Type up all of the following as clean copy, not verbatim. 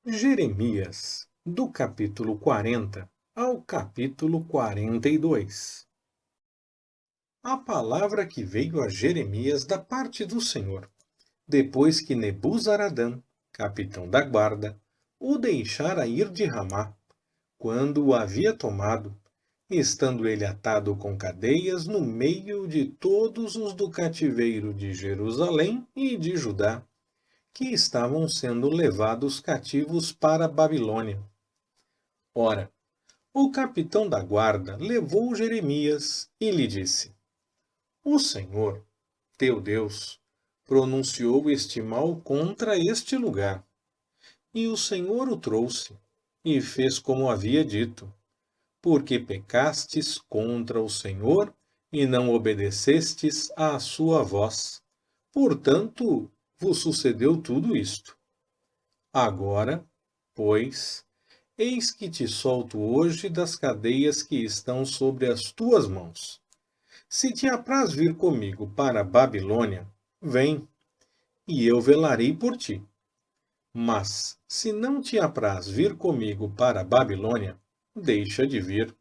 Jeremias, do capítulo 40 ao capítulo 42. A palavra que veio a Jeremias da parte do Senhor, depois que Nebuzaradã, capitão da guarda, o deixara ir de Ramá, quando o havia tomado, estando ele atado com cadeias no meio de todos os do cativeiro de Jerusalém e de Judá, que estavam sendo levados cativos para a Babilônia. Ora, o capitão da guarda levou Jeremias e lhe disse: O Senhor, teu Deus, pronunciou este mal contra este lugar. E o Senhor o trouxe, e fez como havia dito, porque pecastes contra o Senhor e não obedecestes à sua voz. Portanto, vos sucedeu tudo isto. Agora, pois, eis que te solto hoje das cadeias que estão sobre as tuas mãos. Se te apraz vir comigo para a Babilônia, vem, e eu velarei por ti. Mas, se não te apraz vir comigo para a Babilônia, deixa de vir.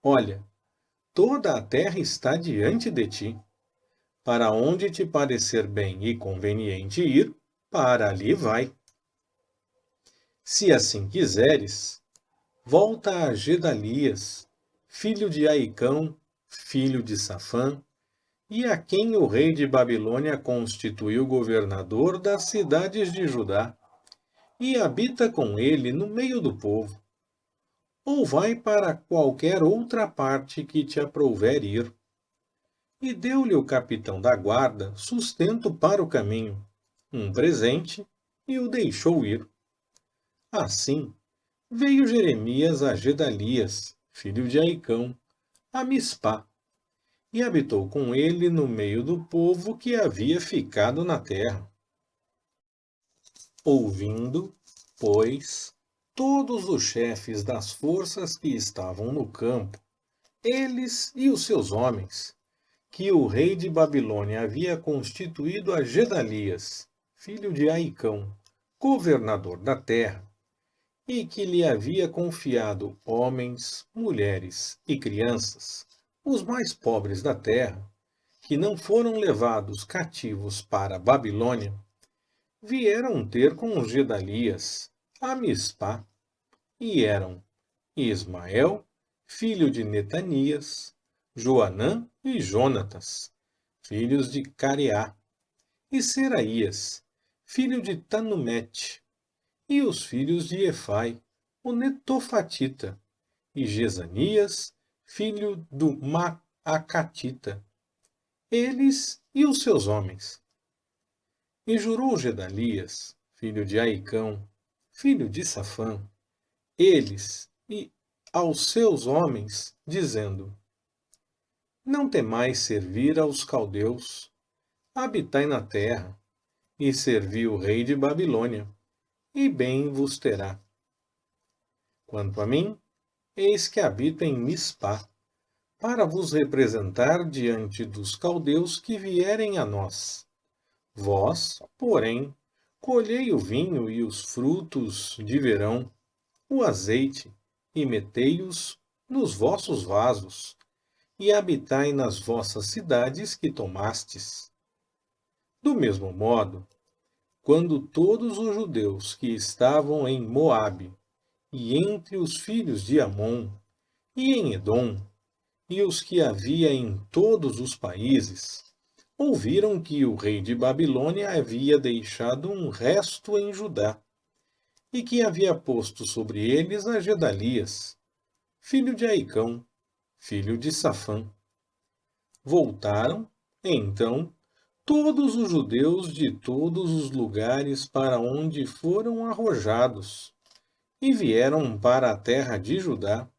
Olha, toda a terra está diante de ti. Para onde te parecer bem e conveniente ir, para ali vai. Se assim quiseres, volta a Gedalias, filho de Aicão, filho de Safã, e a quem o rei de Babilônia constituiu governador das cidades de Judá, e habita com ele no meio do povo. Ou vai para qualquer outra parte que te aprouver ir. E deu-lhe o capitão da guarda sustento para o caminho, um presente, e o deixou ir. Assim, veio Jeremias a Gedalias, filho de Aicão, a Mispá, e habitou com ele no meio do povo que havia ficado na terra. Ouvindo, pois, todos os chefes das forças que estavam no campo, eles e os seus homens, que o rei de Babilônia havia constituído a Gedalias, filho de Aicão, governador da terra, e que lhe havia confiado homens, mulheres e crianças, os mais pobres da terra, que não foram levados cativos para a Babilônia, vieram ter com Gedalias a Mispá, e eram Ismael, filho de Netanias, Joanã e Jonatas, filhos de Careá, e Seraías, filho de Tanumete, e os filhos de Efai, o Netofatita, e Gesanias, filho do Maacatita, eles e os seus homens. E jurou Gedalias, filho de Aicão, filho de Safã, eles e aos seus homens, dizendo: Não temais servir aos caldeus, habitai na terra, e servi o rei de Babilônia, e bem vos terá. Quanto a mim, eis que habito em Mispá, para vos representar diante dos caldeus que vierem a nós. Vós, porém, colhei o vinho e os frutos de verão, o azeite, e metei-os nos vossos vasos, e habitai nas vossas cidades que tomastes. Do mesmo modo, quando todos os judeus que estavam em Moabe, e entre os filhos de Amon, e em Edom, e os que havia em todos os países, ouviram que o rei de Babilônia havia deixado um resto em Judá, e que havia posto sobre eles a Gedalias, filho de Aicão, filho de Safã. Voltaram, então, todos os judeus de todos os lugares para onde foram arrojados, e vieram para a terra de Judá,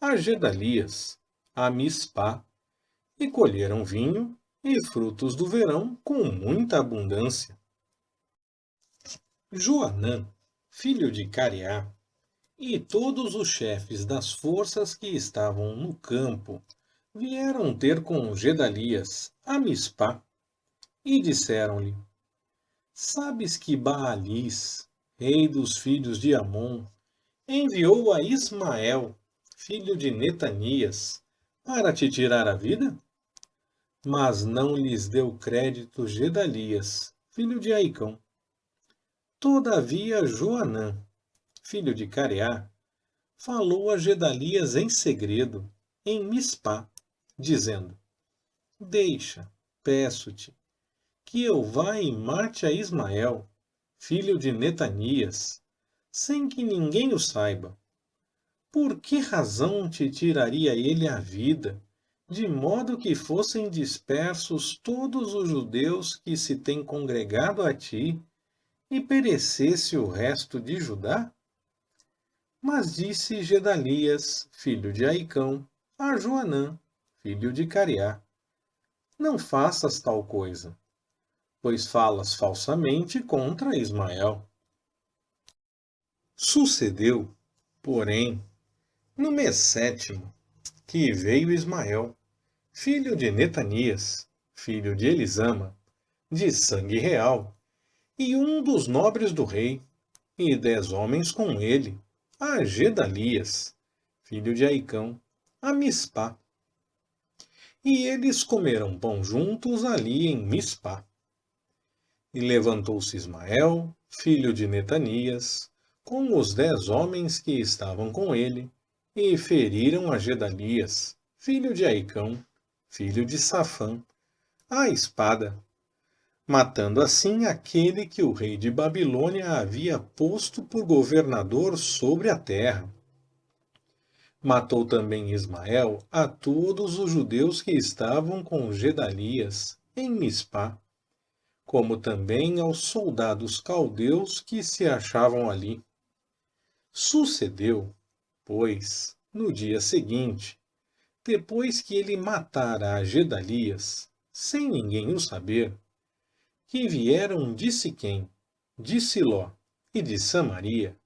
a Gedalias, a Mispá, e colheram vinho e frutos do verão com muita abundância. Joanã, filho de Careá, e todos os chefes das forças que estavam no campo vieram ter com Gedalias a Mispá, e disseram-lhe: Sabes que Baalis, rei dos filhos de Amon, enviou a Ismael, filho de Netanias, para te tirar a vida? Mas não lhes deu crédito Gedalias, filho de Aicão. Todavia Joanã, filho de Careá, falou a Gedalias em segredo, em Mispá, dizendo: Deixa, peço-te, que eu vá e mate a Ismael, filho de Netanias, sem que ninguém o saiba. Por que razão te tiraria ele a vida, de modo que fossem dispersos todos os judeus que se têm congregado a ti, e perecesse o resto de Judá? Mas disse Gedalias, filho de Aicão, a Joanã, filho de Careá: Não faças tal coisa, pois falas falsamente contra Ismael. Sucedeu, porém, no mês sétimo, que veio Ismael, filho de Netanias, filho de Elisama, de sangue real, e um dos nobres do rei, e 10 homens com ele, a Gedalias, filho de Aicão, a Mispá. E eles comeram pão juntos ali em Mispá. E levantou-se Ismael, filho de Netanias, com os 10 homens que estavam com ele, e feriram a Gedalias, filho de Aicão, filho de Safã, a espada, matando assim aquele que o rei de Babilônia havia posto por governador sobre a terra. Matou também Ismael a todos os judeus que estavam com Gedalias em Mispá, como também aos soldados caldeus que se achavam ali. Sucedeu, pois, no dia seguinte, depois que ele matara a Gedalias, sem ninguém o saber, que vieram de Siquém, de Siló e de Samaria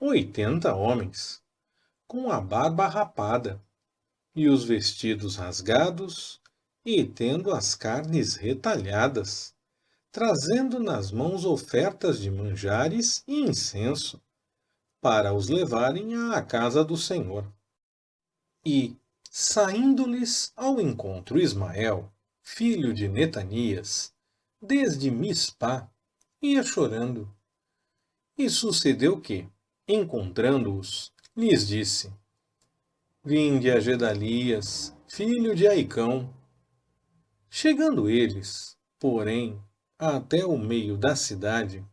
80 homens, com a barba rapada, e os vestidos rasgados, e tendo as carnes retalhadas, trazendo nas mãos ofertas de manjares e incenso, para os levarem à casa do Senhor. E, saindo-lhes ao encontro Ismael, filho de Netanias, desde Mispá, ia chorando. E sucedeu que, encontrando-os, lhes disse: Vinde a Gedalias, filho de Aicão. Chegando eles, porém, até o meio da cidade,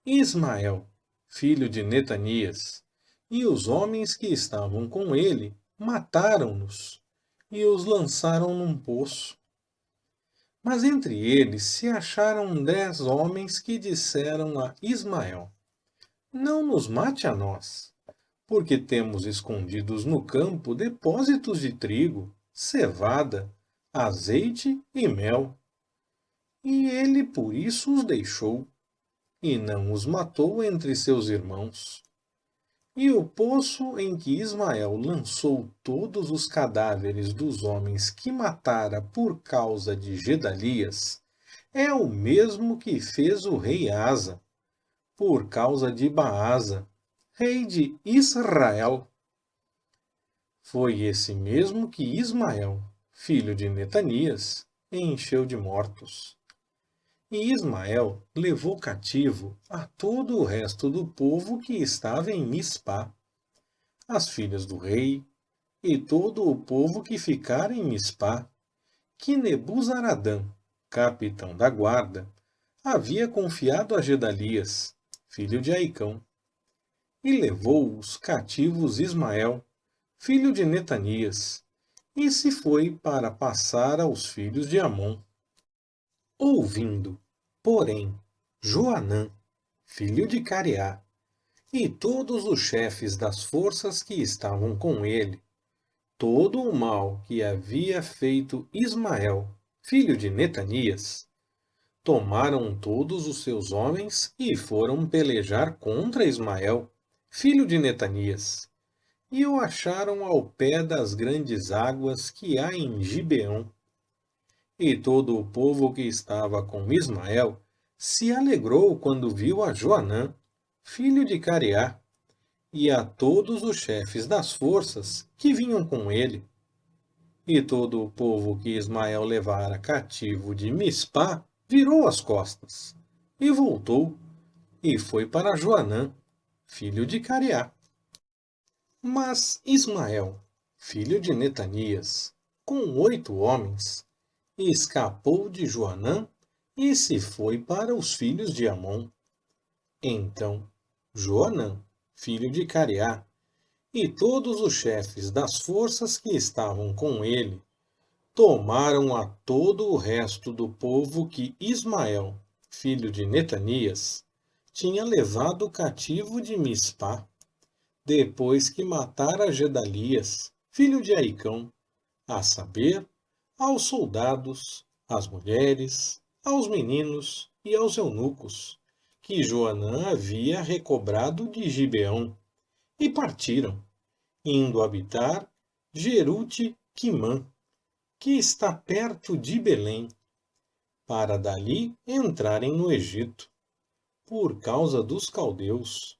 Ismael, filho de Netanias, e os homens que estavam com ele mataram-nos e os lançaram num poço. Mas entre eles se acharam 10 homens que disseram a Ismael: Não nos mate a nós, porque temos escondidos no campo depósitos de trigo, cevada, azeite e mel. E ele por isso os deixou, e não os matou entre seus irmãos. E o poço em que Ismael lançou todos os cadáveres dos homens que matara por causa de Gedalias é o mesmo que fez o rei Asa, por causa de Baasa, rei de Israel. Foi esse mesmo que Ismael, filho de Netanias, encheu de mortos. E Ismael levou cativo a todo o resto do povo que estava em Mispá, as filhas do rei, e todo o povo que ficara em Mispá, que Nebuzaradã, capitão da guarda, havia confiado a Gedalias, filho de Aicão. E levou os cativos Ismael, filho de Netanias, e se foi para passar aos filhos de Amon. Ouvindo, porém, Joanã, filho de Careá, e todos os chefes das forças que estavam com ele, todo o mal que havia feito Ismael, filho de Netanias, tomaram todos os seus homens e foram pelejar contra Ismael, filho de Netanias, e o acharam ao pé das grandes águas que há em Gibeão. E todo o povo que estava com Ismael se alegrou quando viu a Joanã, filho de Careá, e a todos os chefes das forças que vinham com ele. E todo o povo que Ismael levara cativo de Mispá virou as costas, e voltou, e foi para Joanã, filho de Careá. Mas Ismael, filho de Netanias, com 8 homens, escapou de Joanã e se foi para os filhos de Amon. Então Joanã, filho de Careá, e todos os chefes das forças que estavam com ele, tomaram a todo o resto do povo que Ismael, filho de Netanias, tinha levado cativo de Mispá, depois que matara Gedalias, filho de Aicão, a saber, aos soldados, às mulheres, aos meninos e aos eunucos, que Joanã havia recobrado de Gibeão, e partiram, indo habitar Jerute-Quimã, que está perto de Belém, para dali entrarem no Egito, por causa dos caldeus,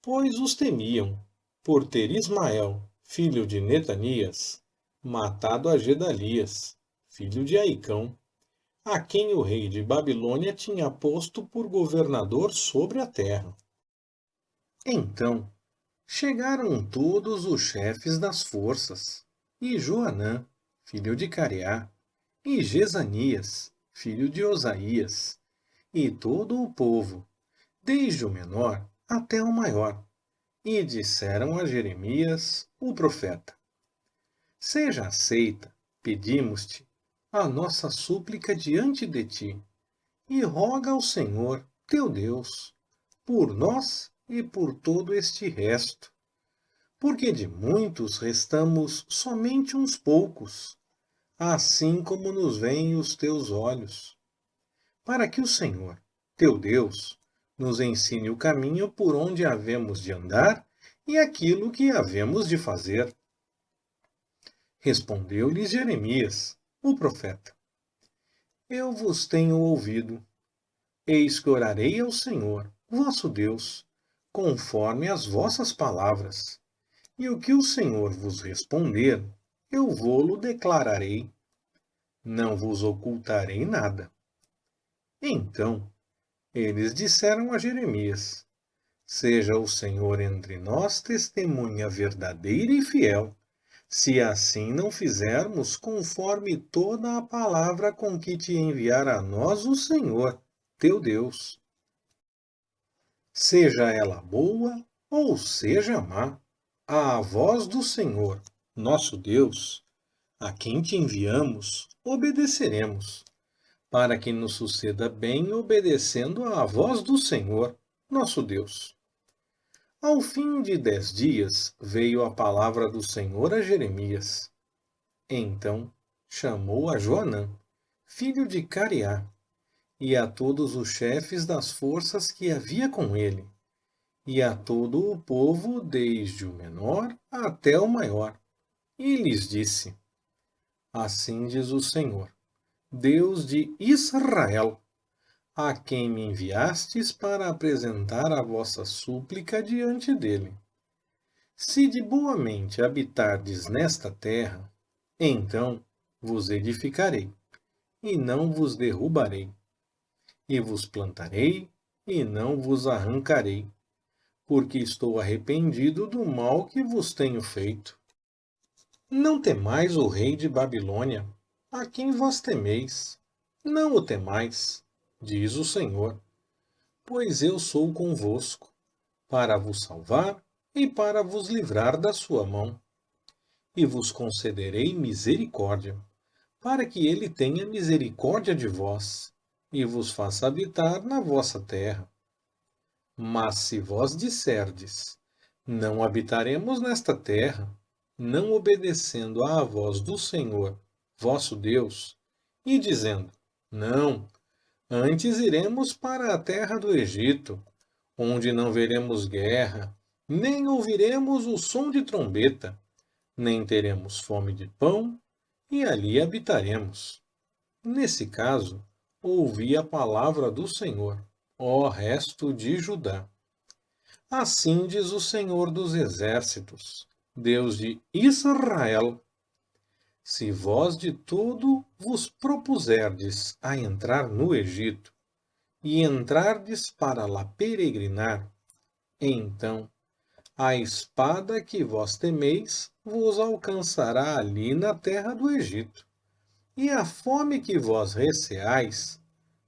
pois os temiam, por ter Ismael, filho de Netanias, matado a Gedalias, filho de Aicão, a quem o rei de Babilônia tinha posto por governador sobre a terra. Então chegaram todos os chefes das forças, e Joanã, filho de Careá, e Jezanias, filho de Osaías, e todo o povo, desde o menor até o maior, e disseram a Jeremias, o profeta: Seja aceita, pedimos-te, a nossa súplica diante de ti, e roga ao Senhor, teu Deus, por nós e por todo este resto, porque de muitos restamos somente uns poucos, assim como nos veem os teus olhos, para que o Senhor, teu Deus, nos ensine o caminho por onde havemos de andar e aquilo que havemos de fazer. Respondeu-lhes Jeremias, o profeta: Eu vos tenho ouvido. Eis que orarei ao Senhor, vosso Deus, conforme as vossas palavras. E o que o Senhor vos responder, eu vô-lo declararei. Não vos ocultarei nada. Então eles disseram a Jeremias: Seja o Senhor entre nós testemunha verdadeira e fiel, se assim não fizermos conforme toda a palavra com que te enviar a nós o Senhor, teu Deus. Seja ela boa ou seja má, à voz do Senhor, nosso Deus, a quem te enviamos, obedeceremos, para que nos suceda bem obedecendo à voz do Senhor, nosso Deus. Ao fim de 10 dias veio a palavra do Senhor a Jeremias. Então chamou a Joanã, filho de Careá, e a todos os chefes das forças que havia com ele, e a todo o povo, desde o menor até o maior, e lhes disse: Assim diz o Senhor, Deus de Israel, a quem me enviastes para apresentar a vossa súplica diante dele. Se de boa mente habitardes nesta terra, então vos edificarei, e não vos derrubarei, e vos plantarei, e não vos arrancarei, porque estou arrependido do mal que vos tenho feito. Não temais o rei de Babilônia, a quem vós temeis. Não o temais, diz o Senhor, pois eu sou convosco, para vos salvar e para vos livrar da sua mão. E vos concederei misericórdia, para que ele tenha misericórdia de vós, e vos faça habitar na vossa terra. Mas se vós disserdes, não habitaremos nesta terra, não obedecendo à voz do Senhor, vosso Deus, e dizendo, não, antes iremos para a terra do Egito, onde não veremos guerra, nem ouviremos o som de trombeta, nem teremos fome de pão, e ali habitaremos. Nesse caso, ouvi a palavra do Senhor, ó resto de Judá. Assim diz o Senhor dos Exércitos, Deus de Israel: se vós de todo vos propuserdes a entrar no Egito, e entrardes para lá peregrinar, então a espada que vós temeis vos alcançará ali na terra do Egito, e a fome que vós receais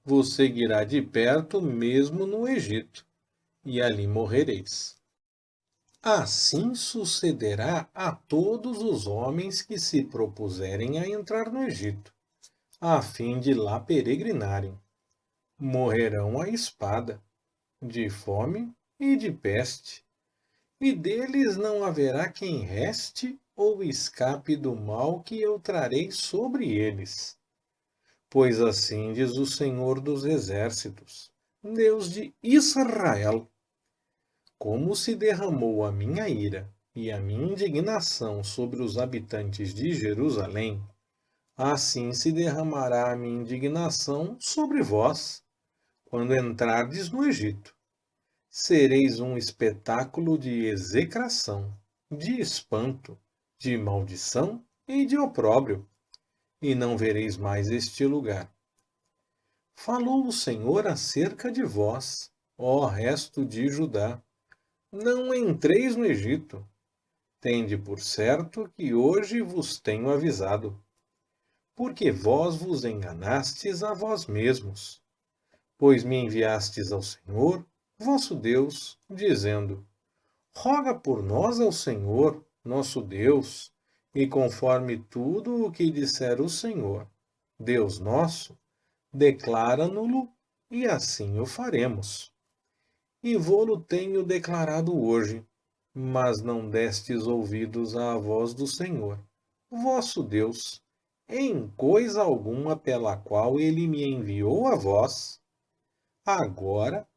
vos seguirá de perto mesmo no Egito, e ali morrereis. Assim sucederá a todos os homens que se propuserem a entrar no Egito, a fim de lá peregrinarem. Morrerão à espada, de fome e de peste, e deles não haverá quem reste ou escape do mal que eu trarei sobre eles. Pois assim diz o Senhor dos Exércitos, Deus de Israel: como se derramou a minha ira e a minha indignação sobre os habitantes de Jerusalém, assim se derramará a minha indignação sobre vós, quando entrardes no Egito. Sereis um espetáculo de execração, de espanto, de maldição e de opróbrio, e não vereis mais este lugar. Falou o Senhor acerca de vós, ó resto de Judá: não entreis no Egito. Tende por certo que hoje vos tenho avisado, porque vós vos enganastes a vós mesmos, pois me enviastes ao Senhor, vosso Deus, dizendo: roga por nós ao Senhor, nosso Deus, e conforme tudo o que disser o Senhor, Deus nosso, declara-no-lo, e assim o faremos. E vô-lo tenho declarado hoje, mas não destes ouvidos à voz do Senhor, vosso Deus, em coisa alguma pela qual ele me enviou a vós. Agora,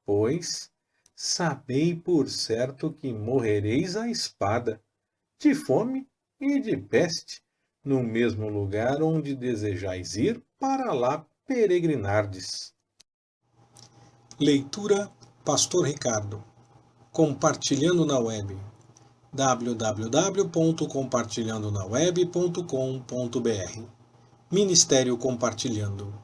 pois, sabei por certo que morrereis à espada, de fome e de peste, no mesmo lugar onde desejais ir para lá peregrinardes. Leitura Pastor Ricardo. Compartilhando na web. www.compartilhandonaweb.com.br. Ministério Compartilhando.